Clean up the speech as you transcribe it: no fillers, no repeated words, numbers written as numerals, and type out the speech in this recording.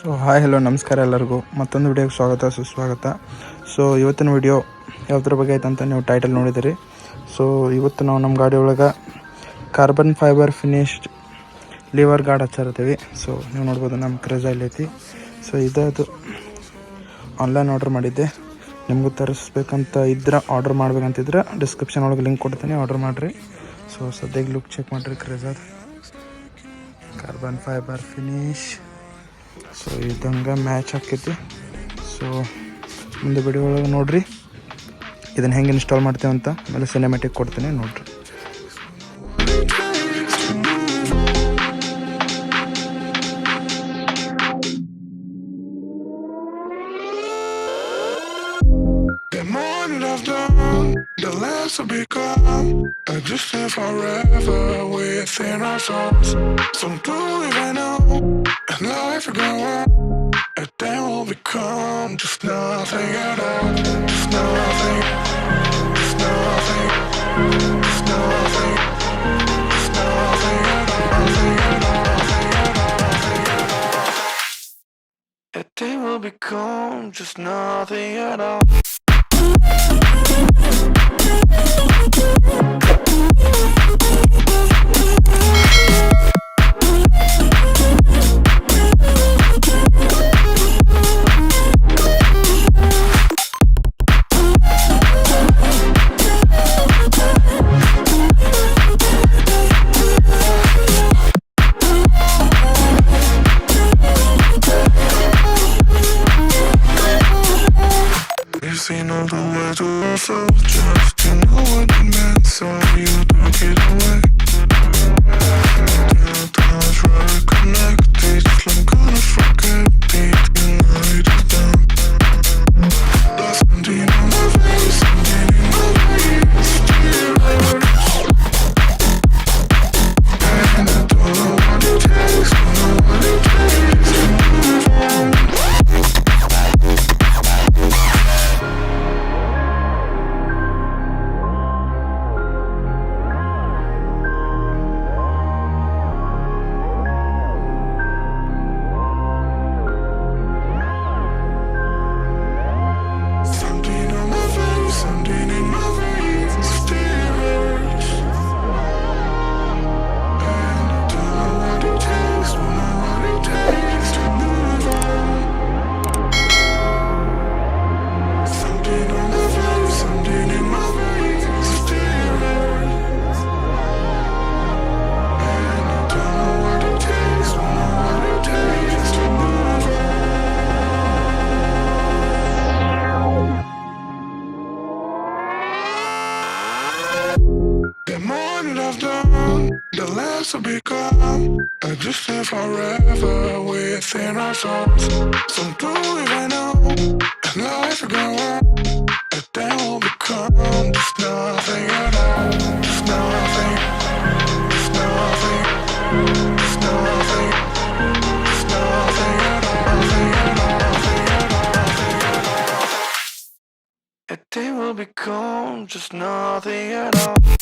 So hi hello ನಮಸ್ಕಾರ ಎಲ್ಲರಿಗೂ ಮತ್ತೊಂದು ವಿಡಿಯೋಗೆ ಸ್ವಾಗತ ಸುಸ್ವಾಗತ. ಸೊ ಇವತ್ತಿನ ವಿಡಿಯೋ ಯಾವುದ್ರ ಬಗ್ಗೆ ಐತೆ ಅಂತ ನೀವು ಟೈಟಲ್ ನೋಡಿದಿರಿ. ಸೊ ಇವತ್ತು ನಾವು ನಮ್ಮ ಗಾಡಿ ಒಳಗೆ carbon fibre finished lever guard ಹಚ್ಚಿರ್ತೀವಿ. ಸೊ ನೀವು ನೋಡ್ಬೋದು ನಮ್ಮ ಕ್ರೆಜಲ್ಲಿ ಐತಿ. ಸೊ ಇದು ಆನ್ಲೈನ್ ಆರ್ಡರ್ ಮಾಡಿದ್ದೆ. ನಿಮಗೂ ತರಿಸ್ಬೇಕಂತ ಇದ್ರೆ ಆರ್ಡರ್ ಮಾಡ್ಬೇಕಂತಿದ್ರೆ ಡಿಸ್ಕ್ರಿಪ್ಷನ್ ಒಳಗೆ ಲಿಂಕ್ ಕೊಡ್ತೀನಿ, ಆರ್ಡರ್ ಮಾಡಿರಿ. ಸೊ ಸದ್ಯಕ್ಕೆ ಲುಕ್ ಚೆಕ್ ಮಾಡಿರಿ. ಕ್ರೆಜರ್ ಕಾರ್ಬನ್ ಫೈಬರ್ ಫಿನಿಶ್. ಸೊ ಇದಂಗೆ ಮ್ಯಾಚ್ ಆಕೈತಿ. ಸೊ ಮುಂದೆ ವಿಡಿಯೋ ಒಳಗೆ ನೋಡಿರಿ ಇದನ್ನು ಹೆಂಗೆ ಇನ್ಸ್ಟಾಲ್ ಮಾಡ್ತೇವೆ ಅಂತ, ಆಮೇಲೆ ಸಿನೆಮ್ಯಾಟಿಕ್ ಕೊಡ್ತೀನಿ ನೋಡಿರಿ. The last will become a distant forever within our souls. Some do even know, and life will go on. And then will become just nothing at all. Just nothing. Just nothing. Just nothing. Just nothing at all. Nothing at all. Nothing at all. Nothing at all. And then will become just nothing at all. You've seen all the way to yourself, just to know what it meant, so you don't get away. Till times reconnect, it's like gonna forget it, tonight is done. There's something on my face, something in my veins, and I don't know what it takes, don't know what it takes to move on. The more that I've done, the less will become a distant forever within our souls. Some do even know, and life will go on, and then will become just nothing at all. Just nothing. Just nothing. Just nothing. Just nothing at all. Nothing at all. Nothing at all. Nothing at all. And then will become just nothing at all.